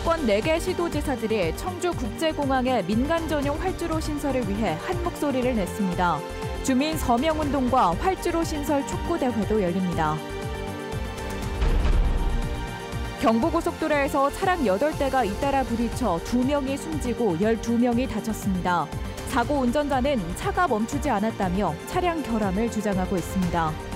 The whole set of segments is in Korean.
충청권 4개 시도지사들이 청주국제공항의 민간 전용 활주로 신설을 위해 한 목소리를 냈습니다. 주민 서명운동과 활주로 신설 촉구대회도 열립니다. 경부고속도로에서 차량 8대가 잇따라 부딪혀 2명이 숨지고 12명이 다쳤습니다. 사고 운전자는 차가 멈추지 않았다며 차량 결함을 주장하고 있습니다.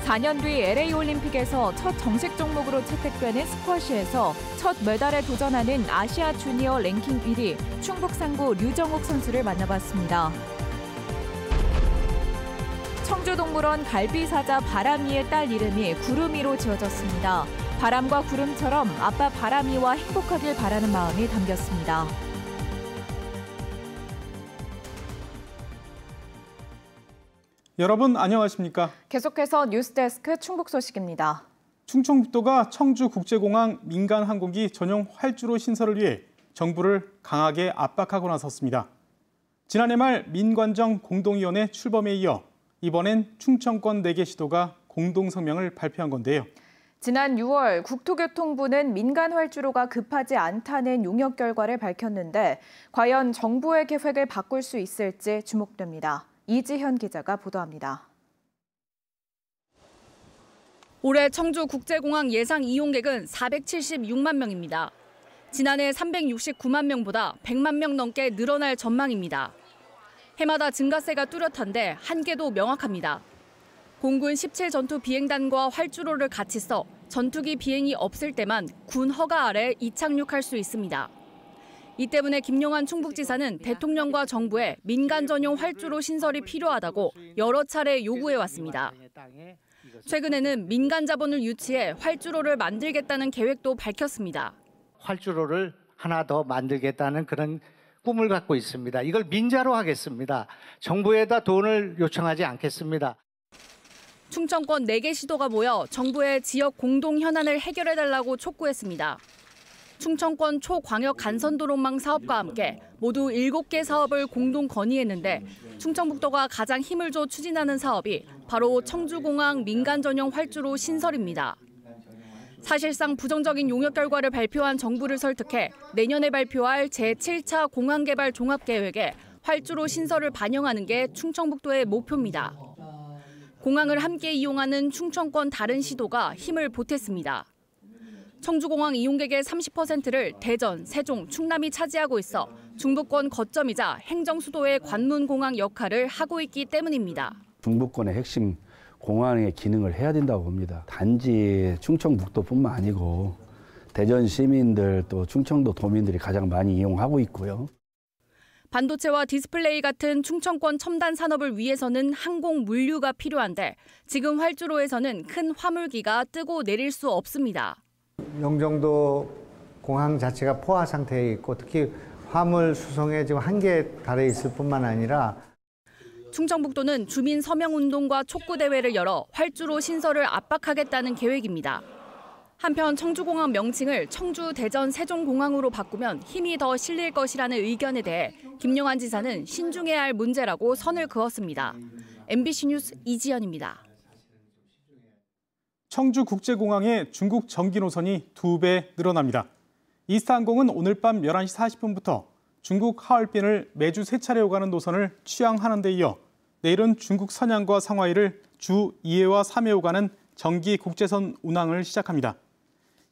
4년 뒤 LA올림픽에서 첫 정식 종목으로 채택되는 스쿼시에서 첫 메달에 도전하는 아시아 주니어 랭킹 1위 충북 상구 류정욱 선수를 만나봤습니다. 청주동물원 갈비사자 바람이의 딸 이름이 구름이로 지어졌습니다. 바람과 구름처럼 아빠 바람이와 행복하길 바라는 마음이 담겼습니다. 여러분 안녕하십니까? 계속해서 뉴스데스크 충북 소식입니다. 충청북도가 청주국제공항 민간항공기 전용 활주로 신설을 위해 정부를 강하게 압박하고 나섰습니다. 지난해 말 민관정 공동위원회 출범에 이어 이번엔 충청권 4개 시도가 공동성명을 발표한 건데요. 지난 6월 국토교통부는 민간 활주로가 급하지 않다는 용역 결과를 밝혔는데 과연 정부의 계획을 바꿀 수 있을지 주목됩니다. 이지현 기자가 보도합니다. 올해 청주국제공항 예상 이용객은 476만 명입니다. 지난해 369만 명보다 100만 명 넘게 늘어날 전망입니다. 해마다 증가세가 뚜렷한데 한계도 명확합니다. 공군 17전투 비행단과 활주로를 같이 써 전투기 비행이 없을 때만 군 허가 아래 이착륙할 수 있습니다. 이 때문에 김용환 충북지사는 대통령과 정부에 민간 전용 활주로 신설이 필요하다고 여러 차례 요구해왔습니다. 최근에는 민간 자본을 유치해 활주로를 만들겠다는 계획도 밝혔습니다. 활주로를 하나 더 만들겠다는 그런 꿈을 갖고 있습니다. 이걸 민자로 하겠습니다. 정부에다 돈을 요청하지 않겠습니다. 충청권 4개 시도가 모여 정부의 지역 공동 현안을 해결해달라고 촉구했습니다. 충청권 초광역 간선도로망 사업과 함께 모두 7개 사업을 공동 건의했는데 충청북도가 가장 힘을 줘 추진하는 사업이 바로 청주공항 민간 전용 활주로 신설입니다. 사실상 부정적인 용역 결과를 발표한 정부를 설득해 내년에 발표할 제7차 공항개발 종합계획에 활주로 신설을 반영하는 게 충청북도의 목표입니다. 공항을 함께 이용하는 충청권 다른 시도가 힘을 보탰습니다. 청주공항 이용객의 30%를 대전, 세종, 충남이 차지하고 있어 중부권 거점이자 행정수도의 관문공항 역할을 하고 있기 때문입니다. 중부권의 핵심 공항의 기능을 해야 된다고 봅니다. 단지 충청북도뿐만 아니고 대전 시민들 또 충청도 도민들이 가장 많이 이용하고 있고요. 반도체와 디스플레이 같은 충청권 첨단 산업을 위해서는 항공 물류가 필요한데 지금 활주로에서는 큰 화물기가 뜨고 내릴 수 없습니다. 영종도 공항 자체가 포화 상태에 있고 특히 화물 수송에 지금 한계에 달해 있을 뿐만 아니라 충청북도는 주민 서명운동과 촉구대회를 열어 활주로 신설을 압박하겠다는 계획입니다. 한편 청주공항 명칭을 청주, 대전, 세종공항으로 바꾸면 힘이 더 실릴 것이라는 의견에 대해 김용환 지사는 신중해야 할 문제라고 선을 그었습니다. MBC 뉴스 이지연입니다. 청주국제공항의 중국 전기 노선이 2배 늘어납니다. 이스타항공은 오늘 밤 11시 40분부터 중국 하얼빈을 매주 3차례 오가는 노선을 취항하는 데 이어 내일은 중국 선양과 상하이를 주 2회와 3회 오가는 전기 국제선 운항을 시작합니다.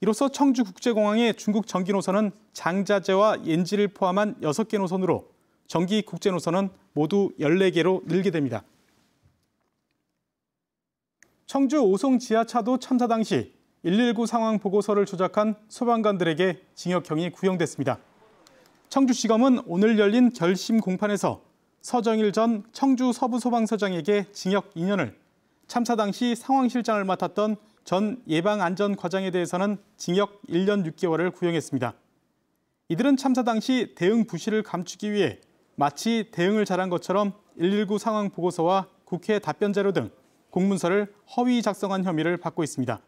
이로써 청주국제공항의 중국 전기 노선은 장자재와 옌지를 포함한 6개 노선으로 전기 국제 노선은 모두 14개로 늘게 됩니다. 청주 오송 지하차도 참사 당시 119 상황 보고서를 조작한 소방관들에게 징역형이 구형됐습니다. 청주시검은 오늘 열린 결심 공판에서 서정일 전 청주 서부소방서장에게 징역 2년을, 참사 당시 상황실장을 맡았던 전 예방안전과장에 대해서는 징역 1년 6개월을 구형했습니다. 이들은 참사 당시 대응 부실을 감추기 위해 마치 대응을 잘한 것처럼 119 상황 보고서와 국회 답변 자료 등 공문서를 허위 작성한 혐의를 받고 있습니다.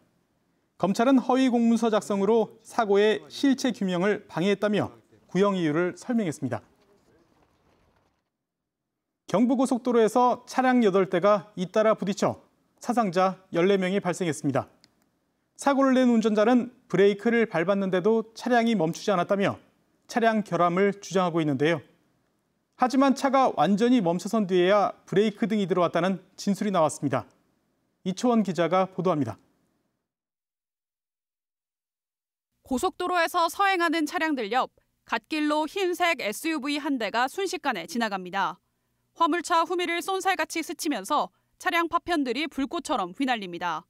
검찰은 허위 공문서 작성으로 사고의 실체 규명을 방해했다며 구형 이유를 설명했습니다. 경부고속도로에서 차량 8대가 잇따라 부딪혀 사상자 14명이 발생했습니다. 사고를 낸 운전자는 브레이크를 밟았는데도 차량이 멈추지 않았다며 차량 결함을 주장하고 있는데요. 하지만 차가 완전히 멈춰선 뒤에야 브레이크 등이 들어왔다는 진술이 나왔습니다. 이초원 기자가 보도합니다. 고속도로에서 서행하는 차량들 옆 갓길로 흰색 SUV 한 대가 순식간에 지나갑니다. 화물차 후미를 쏜살같이 스치면서 차량 파편들이 불꽃처럼 휘날립니다.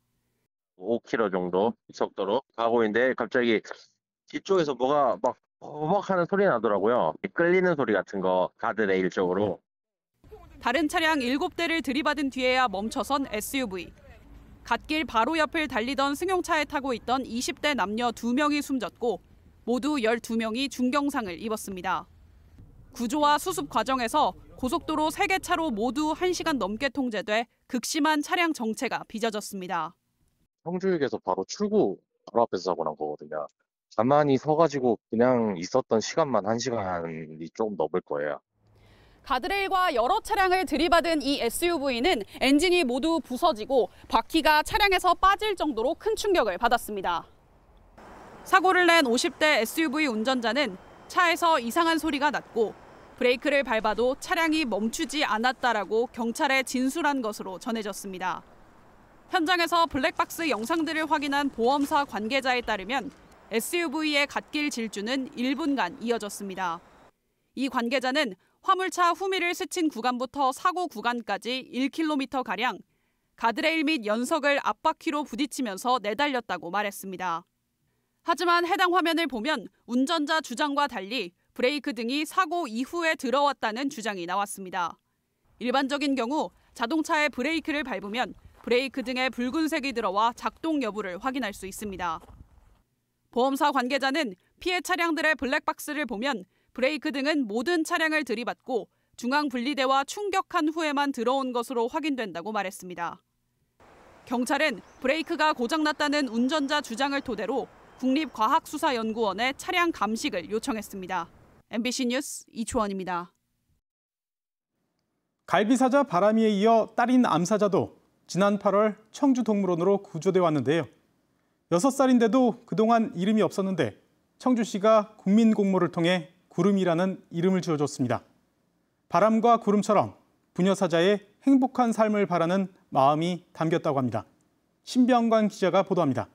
5km 정도 속도로 가고 있는데 갑자기 뒤쪽에서 뭐가 막 버벅 하는 소리 나더라고요. 끌리는 소리 같은 거, 가드레일 쪽으로. 다른 차량 7대를 들이받은 뒤에야 멈춰선 SUV. 갓길 바로 옆을 달리던 승용차에 타고 있던 20대 남녀 2명이 숨졌고 모두 12명이 중경상을 입었습니다. 구조와 수습 과정에서 고속도로 3개 차로 모두 1시간 넘게 통제돼 극심한 차량 정체가 빚어졌습니다. 청주역에서 바로 출구 바로 앞에서 사고 난 거거든요. 가만히 서가지고 그냥 있었던 시간만 1시간이 조금 넘을 거예요. 가드레일과 여러 차량을 들이받은 이 SUV는 엔진이 모두 부서지고 바퀴가 차량에서 빠질 정도로 큰 충격을 받았습니다. 사고를 낸 50대 SUV 운전자는 차에서 이상한 소리가 났고 브레이크를 밟아도 차량이 멈추지 않았다라고 경찰에 진술한 것으로 전해졌습니다. 현장에서 블랙박스 영상들을 확인한 보험사 관계자에 따르면 SUV의 갓길 질주는 1분간 이어졌습니다. 이 관계자는 화물차 후미를 스친 구간부터 사고 구간까지 1km가량 가드레일 및 연석을 앞바퀴로 부딪히면서 내달렸다고 말했습니다. 하지만 해당 화면을 보면 운전자 주장과 달리 브레이크 등이 사고 이후에 들어왔다는 주장이 나왔습니다. 일반적인 경우 자동차의 브레이크를 밟으면 브레이크 등에 붉은색이 들어와 작동 여부를 확인할 수 있습니다. 보험사 관계자는 피해 차량들의 블랙박스를 보면 브레이크 등은 모든 차량을 들이받고 중앙 분리대와 충격한 후에만 들어온 것으로 확인된다고 말했습니다. 경찰은 브레이크가 고장났다는 운전자 주장을 토대로 국립과학수사연구원에 차량 감식을 요청했습니다. MBC 뉴스 이초원입니다. 갈비사자 바람이에 이어 딸인 암사자도 지난 8월 청주동물원으로 구조돼 왔는데요. 6살인데도 그동안 이름이 없었는데 청주시가 국민공모를 통해 구름이라는 이름을 지어줬습니다. 바람과 구름처럼 부녀사자의 행복한 삶을 바라는 마음이 담겼다고 합니다. 신병관 기자가 보도합니다.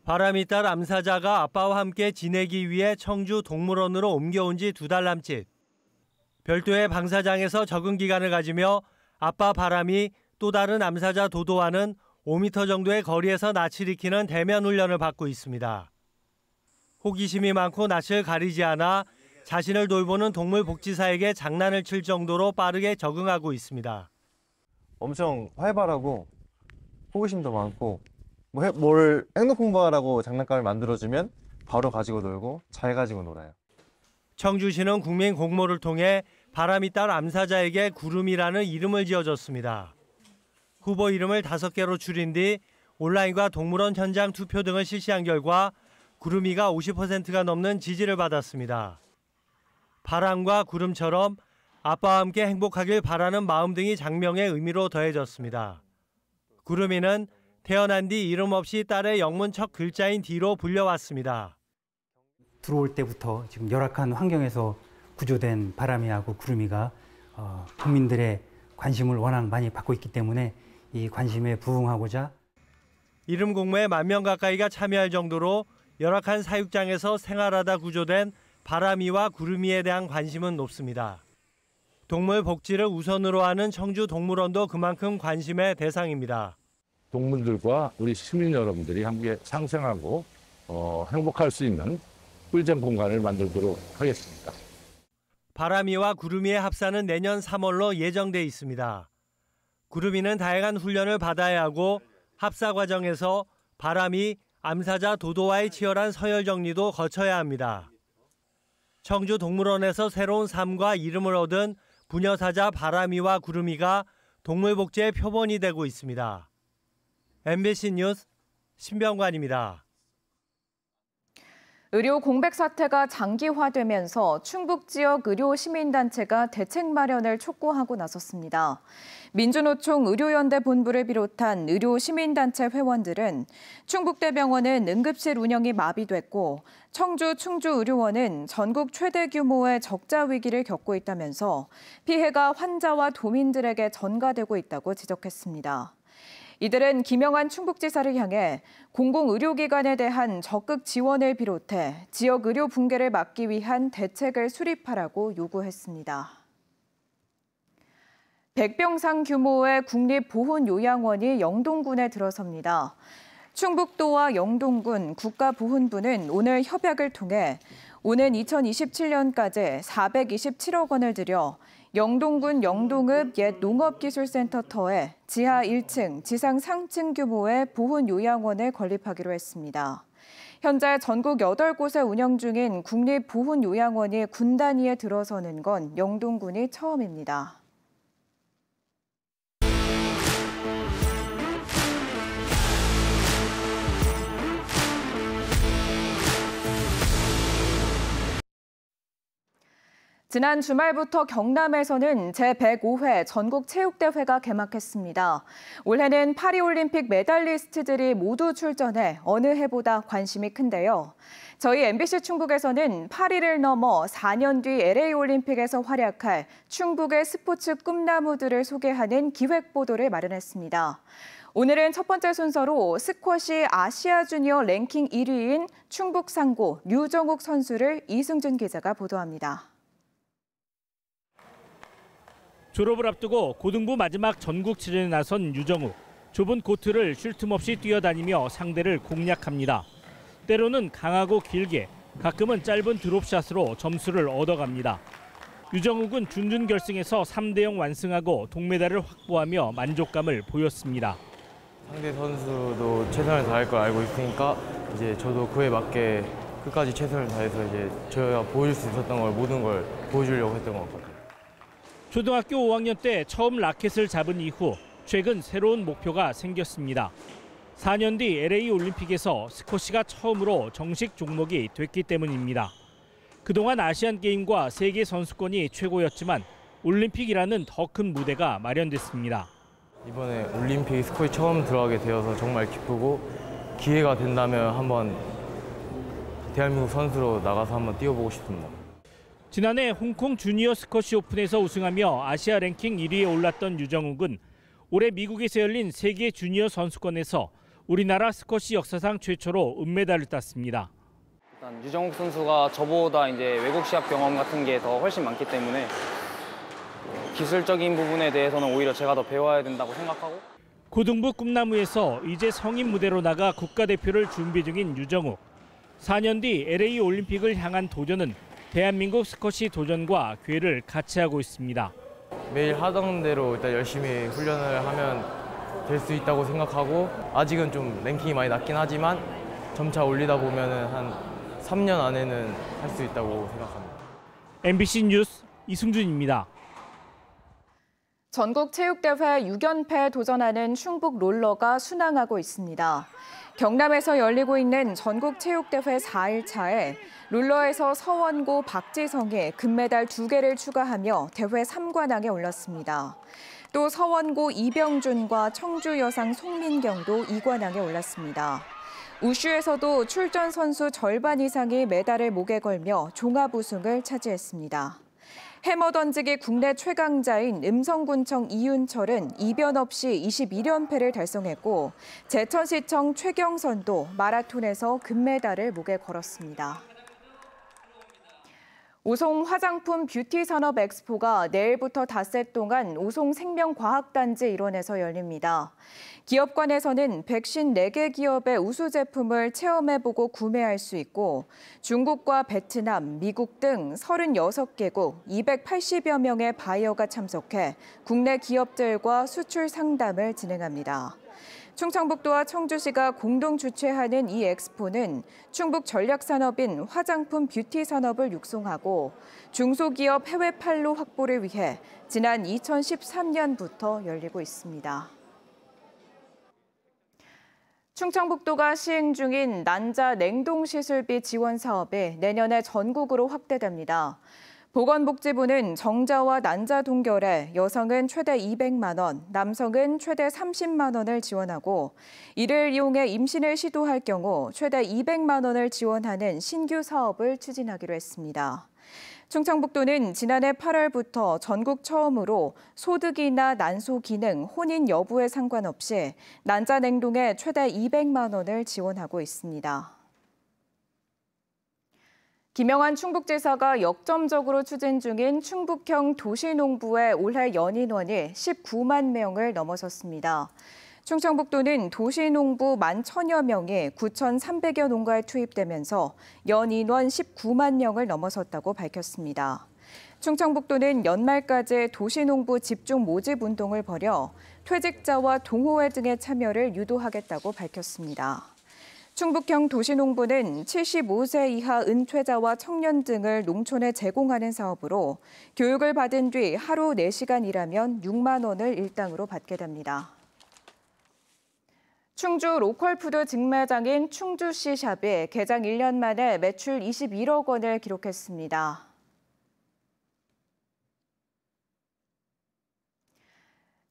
바람이 딸 암사자가 아빠와 함께 지내기 위해 청주 동물원으로 옮겨온 지 2달 남짓. 별도의 방사장에서 적응 기간을 가지며 아빠 바람이 또 다른 암사자 도도와는 5m 정도의 거리에서 낯을 익히는 대면 훈련을 받고 있습니다. 호기심이 많고 낯을 가리지 않아 자신을 돌보는 동물복지사에게 장난을 칠 정도로 빠르게 적응하고 있습니다. 엄청 활발하고 호기심도 많고 뭘 행동 공부하라고 장난감을 만들어주면 바로 가지고 놀고 잘 가지고 놀아요. 청주시는 국민 공모를 통해 바람이 딸 암사자에게 구름이라는 이름을 지어줬습니다. 후보 이름을 5개로 줄인 뒤 온라인과 동물원 현장 투표 등을 실시한 결과 구름이가 50%가 넘는 지지를 받았습니다. 바람과 구름처럼 아빠와 함께 행복하길 바라는 마음 등이 장명의 의미로 더해졌습니다. 구름이는 태어난 뒤 이름 없이 딸의 영문 첫 글자인 D로 불려왔습니다. 들어올 때부터 지금 열악한 환경에서 구조된 바람이하고 구름이가 국민들의 관심을 워낙 많이 받고 있기 때문에 이 관심에 부응하고자 이름 공모에 10,000명 가까이가 참여할 정도로 열악한 사육장에서 생활하다 구조된 바람이와 구름이에 대한 관심은 높습니다. 동물 복지를 우선으로 하는 청주 동물원도 그만큼 관심의 대상입니다. 동물들과 우리 시민 여러분들이 함께 상생하고 행복할 수 있는 꿀잼 공간을 만들도록 하겠습니다. 바람이와 구름이의 합사는 내년 3월로 예정돼 있습니다. 구름이는 다양한 훈련을 받아야 하고 합사 과정에서 바람이 암사자 도도와의 치열한 서열 정리도 거쳐야 합니다. 청주 동물원에서 새로운 삶과 이름을 얻은 부녀사자 바람이와 구름이가 동물복지의 표본이 되고 있습니다. MBC 뉴스 신병관입니다. 의료 공백 사태가 장기화되면서 충북 지역 의료 시민단체가 대책 마련을 촉구하고 나섰습니다. 민주노총 의료연대 본부를 비롯한 의료 시민단체 회원들은 충북대병원은 응급실 운영이 마비됐고 청주 충주의료원은 전국 최대 규모의 적자 위기를 겪고 있다면서 피해가 환자와 도민들에게 전가되고 있다고 지적했습니다. 이들은 김영환 충북지사를 향해 공공의료기관에 대한 적극 지원을 비롯해 지역 의료 붕괴를 막기 위한 대책을 수립하라고 요구했습니다. 100병상 규모의 국립보훈요양원이 영동군에 들어섭니다. 충북도와 영동군 국가보훈부는 오늘 협약을 통해 오는 2027년까지 427억 원을 들여 영동군 영동읍 옛 농업기술센터터에 지하 1층, 지상 3층 규모의 보훈요양원을 건립하기로 했습니다. 현재 전국 8곳에 운영 중인 국립보훈요양원이 군 단위에 들어서는 건 영동군이 처음입니다. 지난 주말부터 경남에서는 제105회 전국체육대회가 개막했습니다. 올해는 파리올림픽 메달리스트들이 모두 출전해 어느 해보다 관심이 큰데요. 저희 MBC 충북에서는 파리를 넘어 4년 뒤 LA올림픽에서 활약할 충북의 스포츠 꿈나무들을 소개하는 기획보도를 마련했습니다. 오늘은 첫 번째 순서로 스쿼시 아시아 주니어 랭킹 1위인 충북 상고 류정욱 선수를 이승준 기자가 보도합니다. 졸업을 앞두고 고등부 마지막 전국체전에 나선 유정욱. 좁은 코트를 쉴 틈 없이 뛰어다니며 상대를 공략합니다. 때로는 강하고 길게, 가끔은 짧은 드롭샷으로 점수를 얻어갑니다. 유정욱은 준결승에서 3대0 완승하고 동메달을 확보하며 만족감을 보였습니다. 상대 선수도 최선을 다할 걸 알고 있으니까 이제 저도 그에 맞게 끝까지 최선을 다해서 이제 저희가 보여줄 수 있었던 걸 모든 걸 보여주려고 했던 것 같아요. 초등학교 5학년 때 처음 라켓을 잡은 이후 최근 새로운 목표가 생겼습니다. 4년 뒤 LA 올림픽에서 스쿼시가 처음으로 정식 종목이 됐기 때문입니다. 그동안 아시안 게임과 세계 선수권이 최고였지만 올림픽이라는 더 큰 무대가 마련됐습니다. 이번에 올림픽 스쿼시 처음 들어가게 되어서 정말 기쁘고 기회가 된다면 한번 대한민국 선수로 나가서 한번 뛰어보고 싶습니다. 지난해 홍콩 주니어 스쿼시 오픈에서 우승하며 아시아 랭킹 1위에 올랐던 유정욱은 올해 미국에서 열린 세계 주니어 선수권에서 우리나라 스쿼시 역사상 최초로 은메달을 땄습니다. 일단 유정욱 선수가 저보다 이제 외국 시합 경험 같은 게 더 훨씬 많기 때문에 기술적인 부분에 대해서는 오히려 제가 더 배워야 된다고 생각하고. 고등부 꿈나무에서 이제 성인 무대로 나가 국가대표를 준비 중인 유정욱. 4년 뒤 LA 올림픽을 향한 도전은 대한민국 스쿼시 도전과 궤를 같이 하고 있습니다. 매일 하던 대로 일단 열심히 훈련을 하면 될 수 있다고 생각하고 아직은 좀 랭킹이 많이 낮긴 하지만 점차 올리다 보면은 한 3년 안에는 할 수 있다고 생각합니다. MBC 뉴스 이승준입니다. 전국체육대회 6연패에 도전하는 충북 롤러가 순항하고 있습니다. 경남에서 열리고 있는 전국체육대회 4일차에 롤러에서 서원고 박지성이 금메달 2개를 추가하며 대회 3관왕에 올랐습니다. 또 서원고 이병준과 청주 여상 송민경도 2관왕에 올랐습니다. 우슈에서도 출전 선수 절반 이상이 메달을 목에 걸며 종합 우승을 차지했습니다. 해머 던지기 국내 최강자인 음성군청 이윤철은 이변 없이 21연패를 달성했고 제천시청 최경선도 마라톤에서 금메달을 목에 걸었습니다. 오송 화장품 뷰티 산업 엑스포가 내일부터 닷새 동안 오송 생명과학단지 일원에서 열립니다. 기업관에서는 154개 기업의 우수 제품을 체험해보고 구매할 수 있고 중국과 베트남, 미국 등 36개국 280여 명의 바이어가 참석해 국내 기업들과 수출 상담을 진행합니다. 충청북도와 청주시가 공동 주최하는 이 엑스포는 충북 전략산업인 화장품 뷰티 산업을 육성하고 중소기업 해외 판로 확보를 위해 지난 2013년부터 열리고 있습니다. 충청북도가 시행 중인 난자 냉동시술비 지원 사업이 내년에 전국으로 확대됩니다. 보건복지부는 정자와 난자 동결에 여성은 최대 200만 원, 남성은 최대 30만 원을 지원하고 이를 이용해 임신을 시도할 경우 최대 200만 원을 지원하는 신규 사업을 추진하기로 했습니다. 충청북도는 지난해 8월부터 전국 처음으로 소득이나 난소 기능, 혼인 여부에 상관없이 난자 냉동에 최대 200만 원을 지원하고 있습니다. 김영한 충북지사가 역점적으로 추진 중인 충북형 도시농부의 올해 연인원이 19만 명을 넘어섰습니다. 충청북도는 도시농부 11,000여 명이 9,300여 농가에 투입되면서 연인원 19만 명을 넘어섰다고 밝혔습니다. 충청북도는 연말까지 도시농부 집중 모집 운동을 벌여 퇴직자와 동호회 등의 참여를 유도하겠다고 밝혔습니다. 충북형 도시농부는 75세 이하 은퇴자와 청년 등을 농촌에 제공하는 사업으로 교육을 받은 뒤 하루 4시간 일하면 6만 원을 일당으로 받게 됩니다. 충주 로컬푸드 직매장인 충주시샵이 개장 1년 만에 매출 21억 원을 기록했습니다.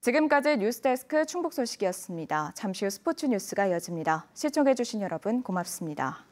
지금까지 뉴스데스크 충북소식이었습니다. 잠시 후 스포츠 뉴스가 이어집니다. 시청해주신 여러분 고맙습니다.